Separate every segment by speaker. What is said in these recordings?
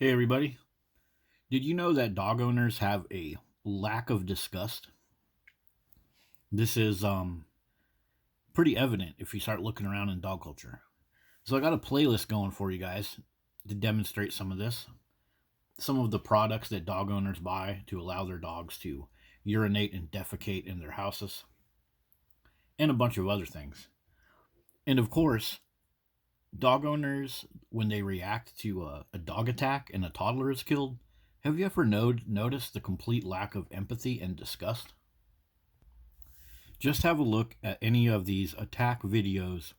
Speaker 1: Hey everybody. Did you know that dog owners have a lack of disgust? This is pretty evident if you start looking around in dog culture. So I got a playlist going for you guys to demonstrate some of this. Some of the products that dog owners buy to allow their dogs to urinate and defecate in their houses, and a bunch of other things. And of course, dog owners, when they react to a dog attack and a toddler is killed, have you ever noticed the complete lack of empathy and disgust? Just have a look at any of these attack videos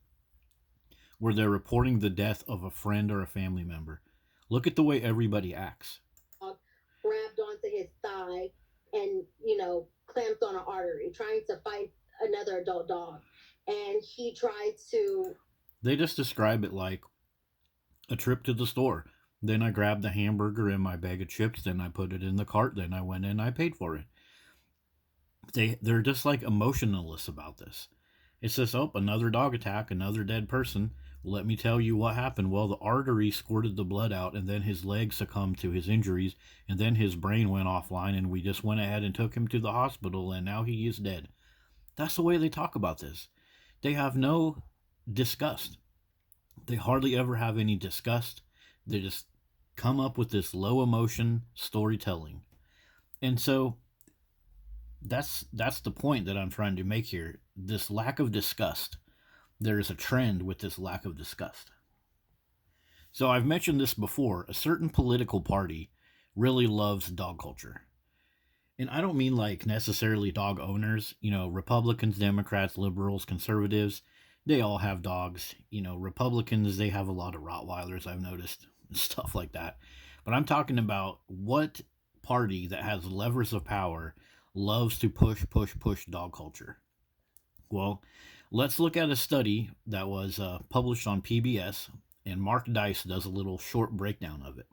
Speaker 1: where they're reporting the death of a friend or a family member. Look at the way everybody acts.
Speaker 2: Grabbed onto his thigh and, clamped on an artery, trying to fight another adult dog. And he tried to.
Speaker 1: They just describe it like a trip to the store. Then I grabbed the hamburger and my bag of chips, then I put it in the cart, then I went in and I paid for it. They're just like emotionless about this. It says, oh, another dog attack, another dead person. Well, let me tell you what happened. Well, the artery squirted the blood out, and then his leg succumbed to his injuries, and then his brain went offline, and we just went ahead and took him to the hospital, and now he is dead. That's the way they talk about this. They have no disgust. They hardly ever have any disgust. They just come up with this low emotion storytelling. And so that's the point that I'm trying to make here. This lack of disgust. There is a trend with this lack of disgust. So I've mentioned this before. A certain political party really loves dog culture. And I don't mean like necessarily dog owners. Republicans, Democrats, liberals, conservatives, they all have dogs. Republicans, they have a lot of Rottweilers, I've noticed, stuff like that. But I'm talking about what party that has levers of power loves to push dog culture. Well, let's look at a study that was published on PBS, and Mark Dice does a little short breakdown of it.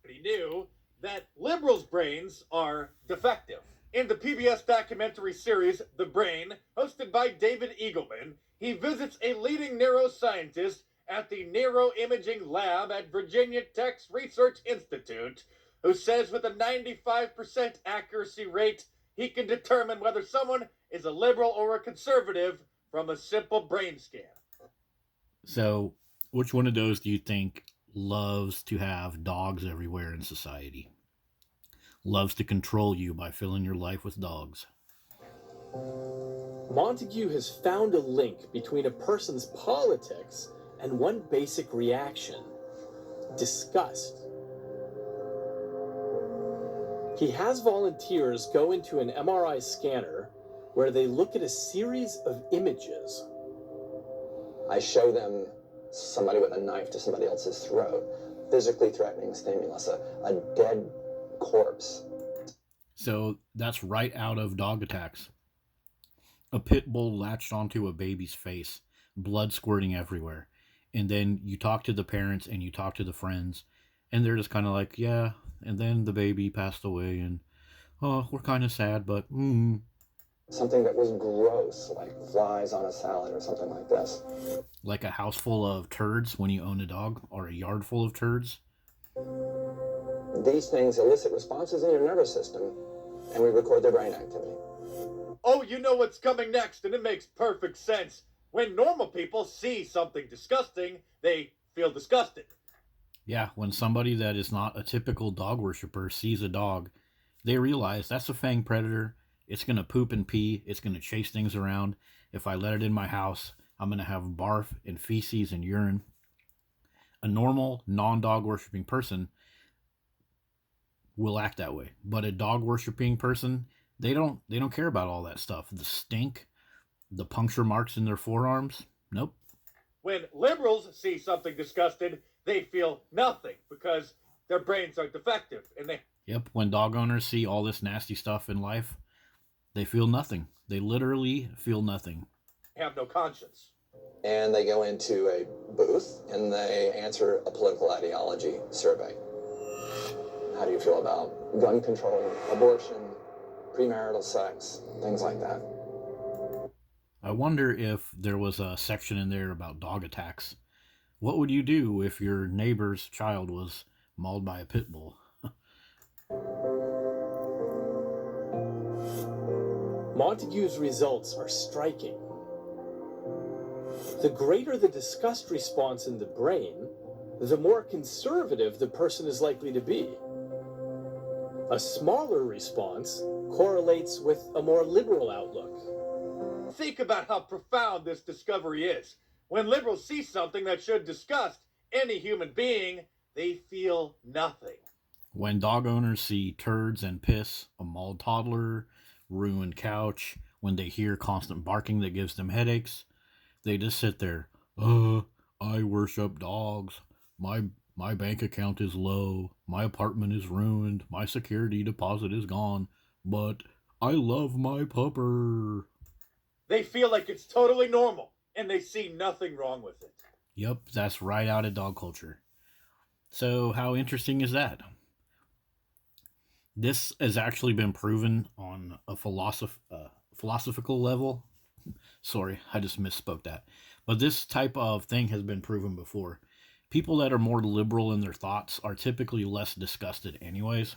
Speaker 3: He knew that liberals' brains are defective. In the PBS documentary series The Brain, hosted by David Eagleman, he visits a leading neuroscientist at the Neuroimaging Lab at Virginia Tech's Research Institute, who says with a 95% accuracy rate, he can determine whether someone is a liberal or a conservative from a simple brain scan.
Speaker 1: So, which one of those do you think loves to have dogs everywhere in society? Loves to control you by filling your life with dogs?
Speaker 4: Montague has found a link between a person's politics and one basic reaction: disgust. He has volunteers go into an MRI scanner where they look at a series of images.
Speaker 5: I show them somebody with a knife to somebody else's throat, physically threatening stimulus, a dead corpse.
Speaker 1: So that's right out of Dog Attacks. A pit bull latched onto a baby's face, blood squirting everywhere. And then you talk to the parents and you talk to the friends, and they're just kind of like, yeah. And then the baby passed away, and oh, we're kind of sad, but
Speaker 5: Something that was gross, like flies on a salad or something like this.
Speaker 1: Like a house full of turds when you own a dog, or a yard full of turds.
Speaker 5: These things elicit responses in your nervous system, and we record their brain activity.
Speaker 3: Oh, you know what's coming next, and it makes perfect sense. When normal people see something disgusting, they feel disgusted.
Speaker 1: Yeah, when somebody that is not a typical dog worshiper sees a dog, they realize that's a fang predator. It's going to poop and pee. It's going to chase things around. If I let it in my house, I'm going to have barf and feces and urine. A normal, non-dog worshipping person will act that way. But a dog worshipping person, they don't care about all that stuff. The stink, the puncture marks in their forearms, nope.
Speaker 3: When liberals see something disgusting, they feel nothing because their brains are defective and they.
Speaker 1: Yep, when dog owners see all this nasty stuff in life, they feel nothing. They literally feel nothing.
Speaker 3: Have no conscience.
Speaker 5: And they go into a booth and they answer a political ideology survey. How do you feel about gun control, abortion, premarital sex, things like that?
Speaker 1: I wonder if there was a section in there about dog attacks. What would you do if your neighbor's child was mauled by a pit bull.
Speaker 4: Montague's results are striking. The greater the disgust response in the brain, the more conservative the person is likely to be. A smaller response correlates with a more liberal outlook.
Speaker 3: Think about how profound this discovery is. When liberals see something that should disgust any human being, they feel nothing.
Speaker 1: When dog owners see turds and piss, a mauled toddler, ruined couch, when they hear constant barking that gives them headaches, they just sit there. I worship dogs. My bank account is low. My apartment is ruined. My security deposit is gone. But I love my pupper.
Speaker 3: They feel like it's totally normal, and they see nothing wrong with it.
Speaker 1: Yep, that's right out of dog culture. So how interesting is that? This has actually been proven on a philosophical level. Sorry, I just misspoke that. But this type of thing has been proven before. People that are more liberal in their thoughts are typically less disgusted anyways.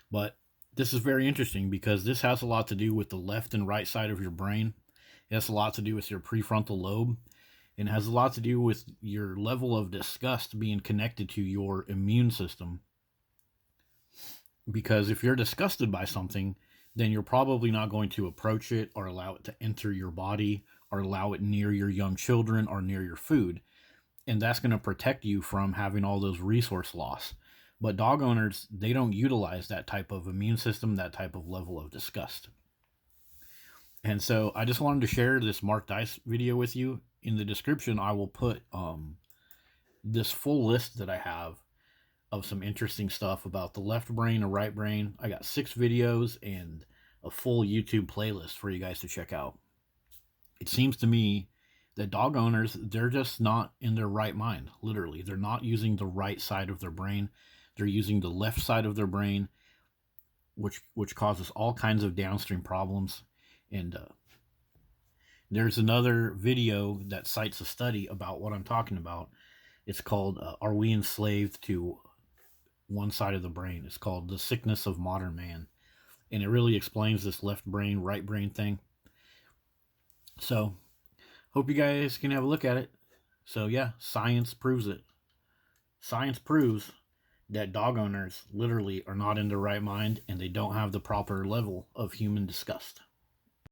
Speaker 1: But this is very interesting because this has a lot to do with the left and right side of your brain. It has a lot to do with your prefrontal lobe. And it has a lot to do with your level of disgust being connected to your immune system. Because if you're disgusted by something, then you're probably not going to approach it or allow it to enter your body or allow it near your young children or near your food. And that's going to protect you from having all those resource loss. But dog owners, they don't utilize that type of immune system, that type of level of disgust. And so I just wanted to share this Mark Dice video with you. In the description, I will put this full list that I have of some interesting stuff about the left brain and right brain. I got 6 videos and a full YouTube playlist for you guys to check out. It seems to me that dog owners, they're just not in their right mind, literally. They're not using the right side of their brain. They're using the left side of their brain, which causes all kinds of downstream problems. And there's another video that cites a study about what I'm talking about. It's called, Are We Enslaved to One Side of the Brain? It's called The Sickness of Modern Man. And it really explains this left brain, right brain thing. So, hope you guys can have a look at it. So yeah, science proves it. Science proves that dog owners literally are not in their right mind and they don't have the proper level of human disgust.